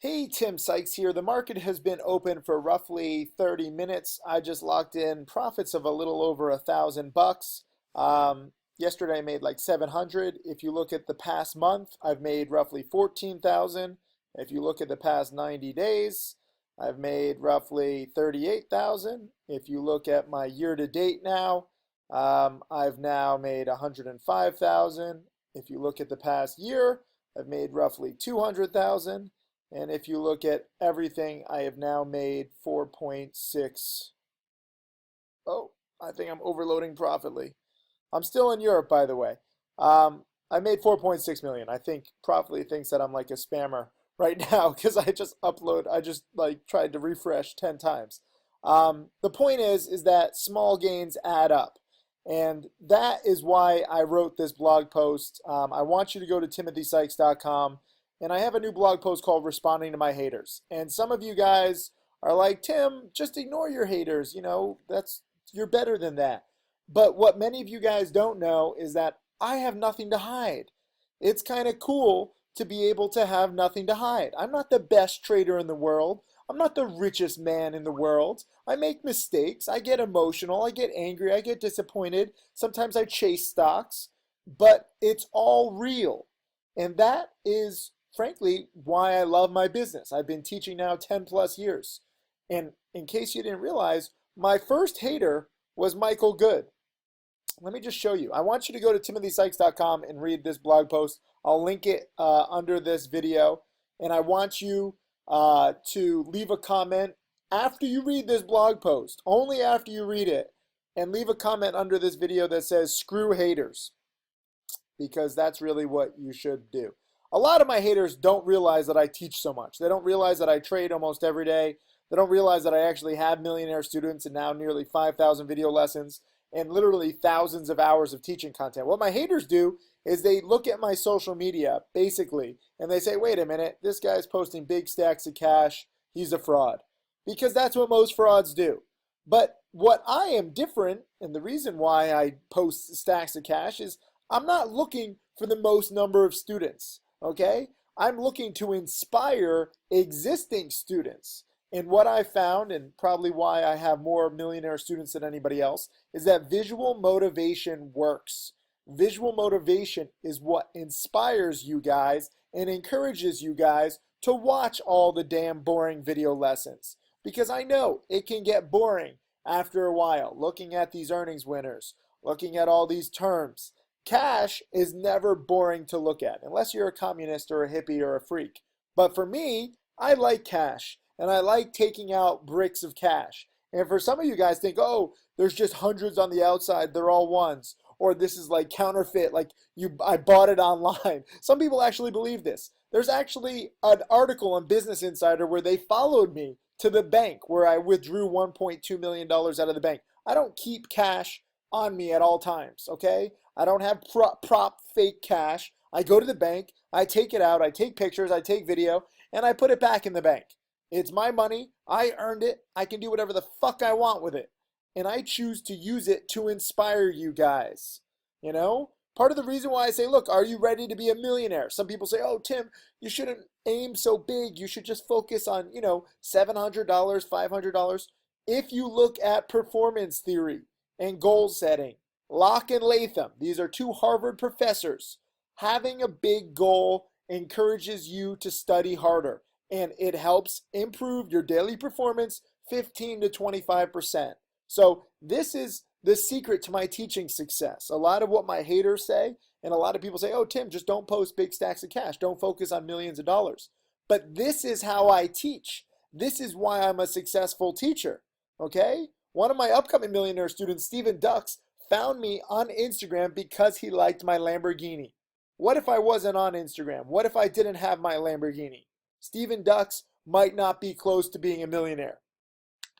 Hey, Tim Sykes here. The market has been open for roughly 30 minutes. I just locked in profits of a little over $1,000. Yesterday I made like 700. If you look at the past month, I've made roughly 14,000. If you look at the past 90 days, I've made roughly 38,000. If you look at my year to date now, I've now made 105,000. If you look at the past year, I've made roughly 200,000. And if you look at everything, I have now made 4.6. Oh, I think I'm overloading Profitly. I'm still in Europe, by the way. I made 4.6 million. I think Profitly thinks that I'm like a spammer right now because I just like tried to refresh 10 times. The point is that small gains add up. And that is why I wrote this blog post. I want you to go to timothysykes.com. And I have a new blog post called Responding to My Haters. And some of you guys are like, Tim, just ignore your haters. You're better than that. But what many of you guys don't know is that I have nothing to hide. It's kind of cool to be able to have nothing to hide. I'm not the best trader in the world. I'm not the richest man in the world. I make mistakes. I get emotional. I get angry. I get disappointed. Sometimes I chase stocks. But it's all real. And that is frankly why I love my business. I've been teaching now 10 plus years. And in case you didn't realize, my first hater was Michael Good. Let me just show you. I want you to go to timothysykes.com and read this blog post. I'll link it under this video. And I want you to leave a comment after you read this blog post, only after you read it, and leave a comment under this video that says, screw haters, because that's really what you should do. A lot of my haters don't realize that I teach so much. They don't realize that I trade almost every day. They don't realize that I actually have millionaire students and now nearly 5,000 video lessons and literally thousands of hours of teaching content. What my haters do is they look at my social media, basically, and they say, wait a minute, this guy's posting big stacks of cash. He's a fraud. Because that's what most frauds do. But what I am different, and the reason why I post stacks of cash is I'm not looking for the most number of students. Okay? I'm looking to inspire existing students. And what I found, and probably why I have more millionaire students than anybody else, is that visual motivation works. Visual motivation is what inspires you guys and encourages you guys to watch all the damn boring video lessons. Because I know it can get boring after a while, looking at these earnings winners, looking at all these terms. Cash is never boring to look at, unless you're a communist or a hippie or a freak. But for me, I like cash, and I like taking out bricks of cash. And for some of you guys think, oh, there's just hundreds on the outside, they're all ones. Or this is like counterfeit, like I bought it online. Some people actually believe this. There's actually an article on Business Insider where they followed me to the bank where I withdrew $1.2 million out of the bank. I don't keep cash on me at all times, okay? I don't have prop fake cash. I go to the bank, I take it out, I take pictures, I take video, and I put it back in the bank. It's my money. I earned it. I can do whatever the fuck I want with it. And I choose to use it to inspire you guys. You know? Part of the reason why I say, look, are you ready to be a millionaire? Some people say, oh, Tim, you shouldn't aim so big. You should just focus on, $700, $500. If you look at performance theory and goal setting, Locke and Latham, these are two Harvard professors. Having a big goal encourages you to study harder, and it helps improve your daily performance 15 to 25%. So this is the secret to my teaching success. A lot of what my haters say, and a lot of people say, oh, Tim, just don't post big stacks of cash. Don't focus on millions of dollars. But this is how I teach. This is why I'm a successful teacher, okay? One of my upcoming millionaire students, Stephen Dux, found me on Instagram because he liked my Lamborghini. What if I wasn't on Instagram? What if I didn't have my Lamborghini? Stephen Dux might not be close to being a millionaire.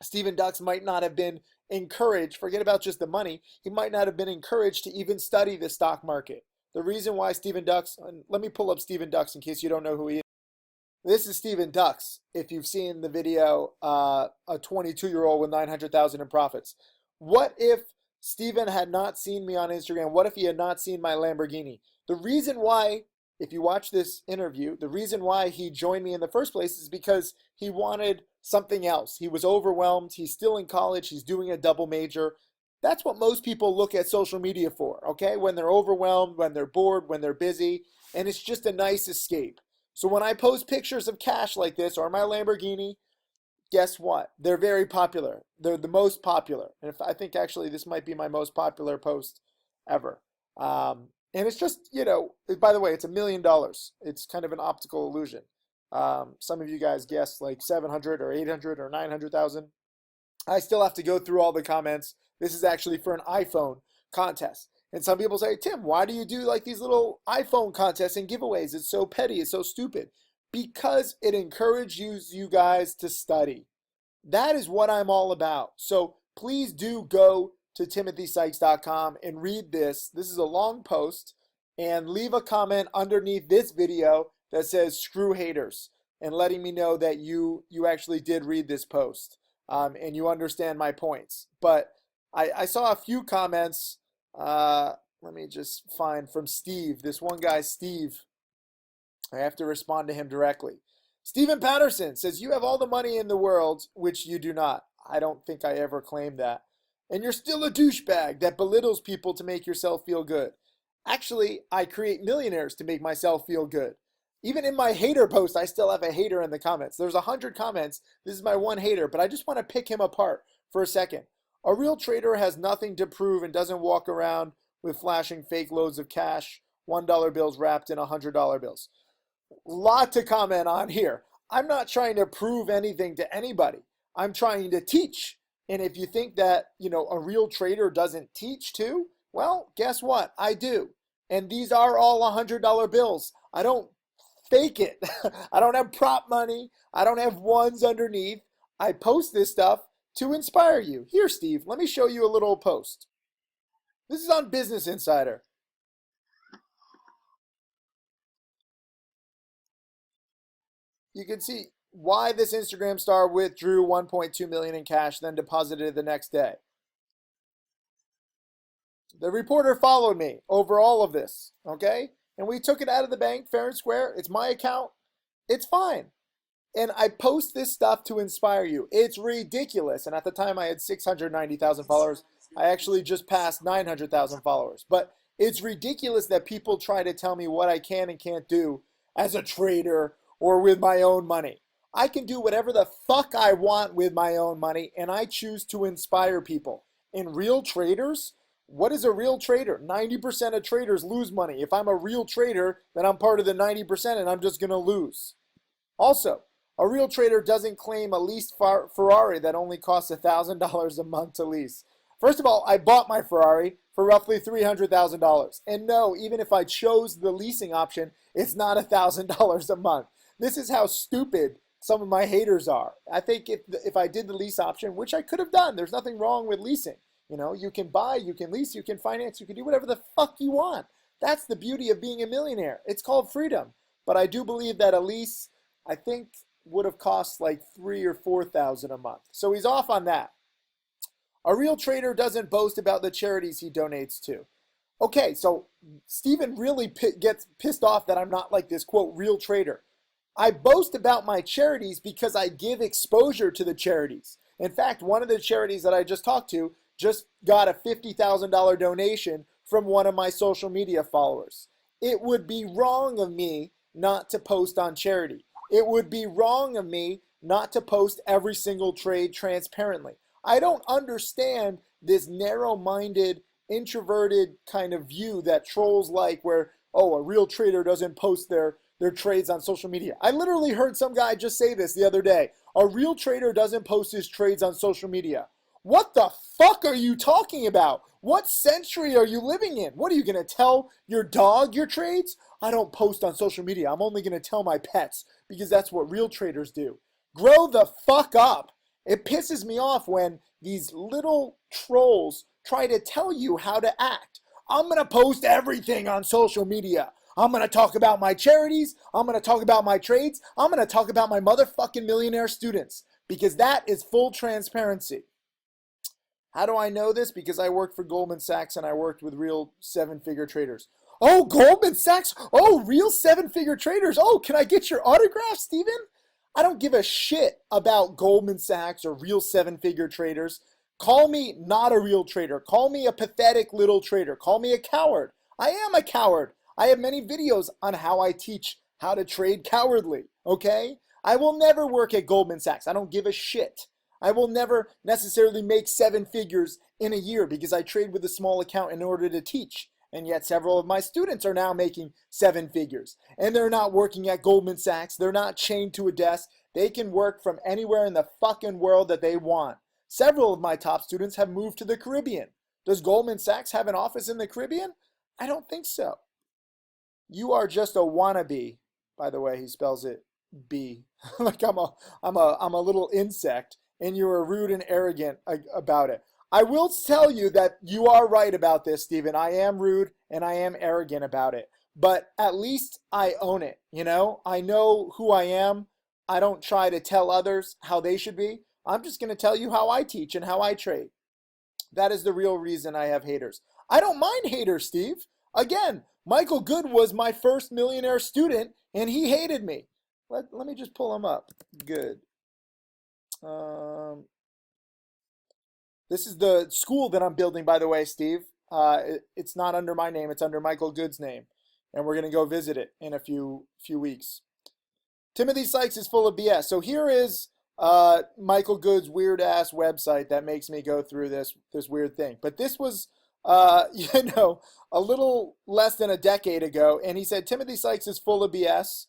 Stephen Dux might not have been encouraged, forget about just the money, he might not have been encouraged to even study the stock market. The reason why Stephen Dux, and let me pull up Stephen Dux in case you don't know who he is. This is Stephen Dux, if you've seen the video, a 22-year-old with 900,000 in profits. What if Stephen had not seen me on Instagram? What if he had not seen my Lamborghini? The reason why if you watch this interview, the reason why he joined me in the first place is because he wanted something else. He was overwhelmed. He's still in college. He's doing a double major. That's what most people look at social media for, okay? When they're overwhelmed, when they're bored, when they're busy, and it's just a nice escape. So when I post pictures of cash like this or my Lamborghini, guess what? They're very popular. They're the most popular. And if I think actually this might be my most popular post ever. And it's just, by the way, it's $1 million. It's kind of an optical illusion. Some of you guys guessed like 700 or 800 or 900,000. I still have to go through all the comments. This is actually for an iPhone contest. And some people say, Tim, why do you do like these little iPhone contests and giveaways? It's so petty. It's so stupid. Because it encourages you guys to study. That is what I'm all about. So please do go to timothysykes.com and read this. This is a long post, and leave a comment underneath this video that says screw haters, and letting me know that you actually did read this post, and you understand my points. But I saw a few comments. Let me just find from Steve. This one guy, Steve. I have to respond to him directly. Stephen Patterson says, you have all the money in the world, which you do not. I don't think I ever claimed that. And you're still a douchebag that belittles people to make yourself feel good. Actually, I create millionaires to make myself feel good. Even in my hater post, I still have a hater in the comments. There's 100 comments. This is my one hater, but I just want to pick him apart for a second. A real trader has nothing to prove and doesn't walk around with flashing fake loads of cash, $1 bills wrapped in $100 bills. Lot to comment on here. I'm not trying to prove anything to anybody. I'm trying to teach. And if you think that, a real trader doesn't teach too, well, guess what? I do. And these are all $100 bills. I don't fake it. I don't have prop money. I don't have ones underneath. I post this stuff to inspire you. Here, Steve, let me show you a little post. This is on Business Insider. You can see why this Instagram star withdrew 1.2 million in cash, then deposited it the next day. The reporter followed me over all of this, okay? And we took it out of the bank fair and square. It's my account. It's fine. And I post this stuff to inspire you. It's ridiculous. And at the time I had 690,000 followers. I actually just passed 900,000 followers. But it's ridiculous that people try to tell me what I can and can't do as a trader or with my own money. I can do whatever the fuck I want with my own money, and I choose to inspire people. And real traders, what is a real trader? 90% of traders lose money. If I'm a real trader, then I'm part of the 90% and I'm just going to lose. Also, a real trader doesn't claim a leased Ferrari that only costs $1,000 a month to lease. First of all, I bought my Ferrari for roughly $300,000. And no, even if I chose the leasing option, it's not $1,000 a month. This is how stupid some of my haters are. I think if I did the lease option, which I could have done, there's nothing wrong with leasing. You can buy, you can lease, you can finance, you can do whatever the fuck you want. That's the beauty of being a millionaire. It's called freedom. But I do believe that a lease, I think, would have cost like $3,000 or $4,000 a month. So he's off on that. A real trader doesn't boast about the charities he donates to. Okay, so Stephen really gets pissed off that I'm not like this, quote, real trader. I boast about my charities because I give exposure to the charities. In fact, one of the charities that I just talked to just got a $50,000 donation from one of my social media followers. It would be wrong of me not to post on charity. It would be wrong of me not to post every single trade transparently. I don't understand this narrow-minded, introverted kind of view that trolls like where, oh, a real trader doesn't post their trades on social media. I literally heard some guy just say this the other day. A real trader doesn't post his trades on social media. What the fuck are you talking about? What century are you living in? What are you going to tell your dog your trades? I don't post on social media. I'm only going to tell my pets because that's what real traders do. Grow the fuck up. It pisses me off when these little trolls try to tell you how to act. I'm going to post everything on social media. I'm going to talk about my charities. I'm going to talk about my trades. I'm going to talk about my motherfucking millionaire students because that is full transparency. How do I know this? Because I worked for Goldman Sachs and I worked with real seven-figure traders. Oh, Goldman Sachs. Oh, real seven-figure traders. Oh, can I get your autograph, Steven? I don't give a shit about Goldman Sachs or real seven-figure traders. Call me not a real trader. Call me a pathetic little trader. Call me a coward. I am a coward. I have many videos on how I teach how to trade cowardly, okay? I will never work at Goldman Sachs. I don't give a shit. I will never necessarily make seven figures in a year because I trade with a small account in order to teach. And yet several of my students are now making seven figures. And they're not working at Goldman Sachs. They're not chained to a desk. They can work from anywhere in the fucking world that they want. Several of my top students have moved to the Caribbean. Does Goldman Sachs have an office in the Caribbean? I don't think so. You are just a wannabe. By the way, he spells it B. Like I'm a little insect, and you are rude and arrogant about it. I will tell you that you are right about this, Stephen. I am rude and I am arrogant about it. But at least I own it, you know? I know who I am. I don't try to tell others how they should be. I'm just going to tell you how I teach and how I trade. That is the real reason I have haters. I don't mind haters, Steve. Again, Michael Good was my first millionaire student, and he hated me. Let me just pull him up. Good. This is the school that I'm building, by the way, Steve. It's not under my name. It's under Michael Good's name. And we're going to go visit it in a few weeks. Timothy Sykes is full of BS. So here is Michael Good's weird-ass website that makes me go through this weird thing. But this was, a little less than a decade ago. And he said, Timothy Sykes is full of BS.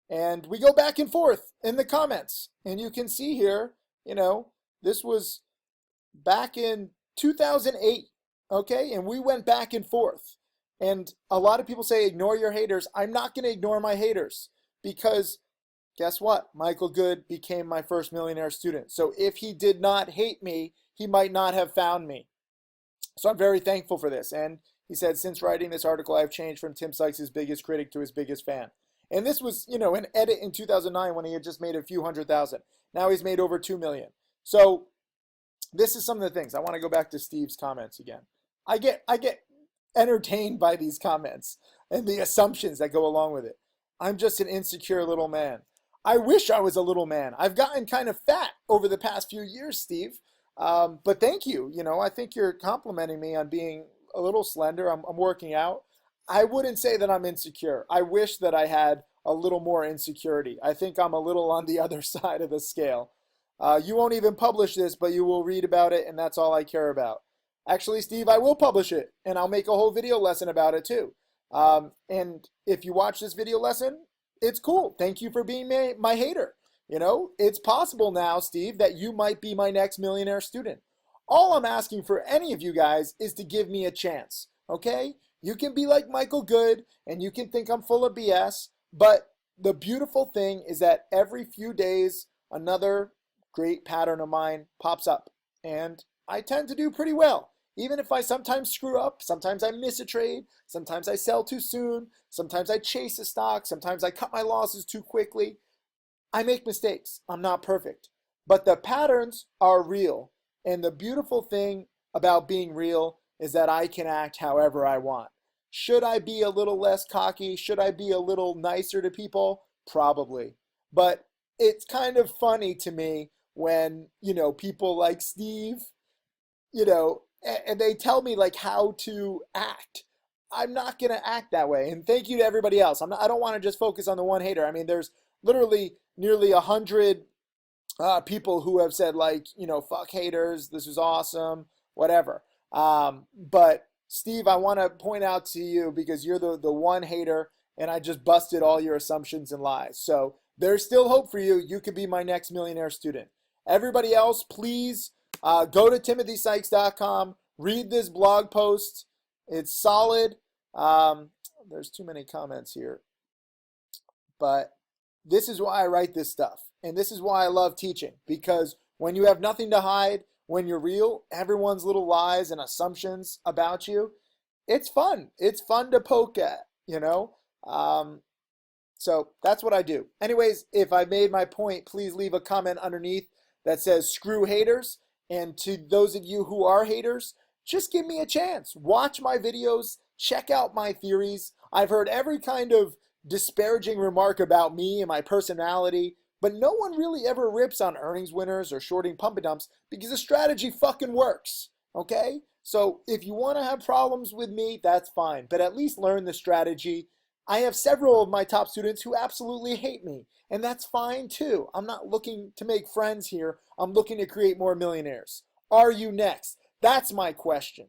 And we go back and forth in the comments. And you can see here, this was back in 2008, okay? And we went back and forth. And a lot of people say, ignore your haters. I'm not going to ignore my haters because guess what? Michael Good became my first millionaire student. So if he did not hate me, he might not have found me. So I'm very thankful for this. And he said, since writing this article, I've changed from Tim Sykes' biggest critic to his biggest fan. And this was, an edit in 2009 when he had just made a few $100,000. Now he's made over 2 million. So this is some of the things. I want to go back to Steve's comments again. I get entertained by these comments and the assumptions that go along with it. I'm just an insecure little man. I wish I was a little man. I've gotten kind of fat over the past few years, Steve. But thank you. I think you're complimenting me on being a little slender. I'm working out. I wouldn't say that I'm insecure. I wish that I had a little more insecurity. I think I'm a little on the other side of the scale. You won't even publish this, but you will read about it, and that's all I care about. Actually, Steve, I will publish it, and I'll make a whole video lesson about it too. And if you watch this video lesson, it's cool. Thank you for being my hater. It's possible now, Steve, that you might be my next millionaire student. All I'm asking for any of you guys is to give me a chance, okay? You can be like Michael Good, and you can think I'm full of BS, but the beautiful thing is that every few days, another great pattern of mine pops up, and I tend to do pretty well. Even if I sometimes screw up, sometimes I miss a trade, sometimes I sell too soon, sometimes I chase a stock, sometimes I cut my losses too quickly. I make mistakes. I'm not perfect. But the patterns are real. And the beautiful thing about being real is that I can act however I want. Should I be a little less cocky? Should I be a little nicer to people? Probably. But it's kind of funny to me when, people like Steve, and they tell me like how to act. I'm not going to act that way. And thank you to everybody else. I don't want to just focus on the one hater. I mean, there's literally nearly 100 people who have said like, fuck haters. This is awesome, whatever. But Steve, I want to point out to you because you're the one hater and I just busted all your assumptions and lies. So there's still hope for you. You could be my next millionaire student. Everybody else, please go to timothysykes.com, read this blog post. It's solid. There's too many comments here. But this is why I write this stuff. And this is why I love teaching. Because when you have nothing to hide, when you're real, everyone's little lies and assumptions about you, it's fun. It's fun to poke at, So that's what I do. Anyways, if I made my point, please leave a comment underneath that says screw haters. And to those of you who are haters, just give me a chance. Watch my videos. Check out my theories. I've heard every kind of disparaging remark about me and my personality, but no one really ever rips on earnings winners or shorting pump and dumps because the strategy fucking works. Okay? So if you want to have problems with me, that's fine, but at least learn the strategy. I have several of my top students who absolutely hate me, and that's fine too. I'm not looking to make friends here. I'm looking to create more millionaires. Are you next? That's my question.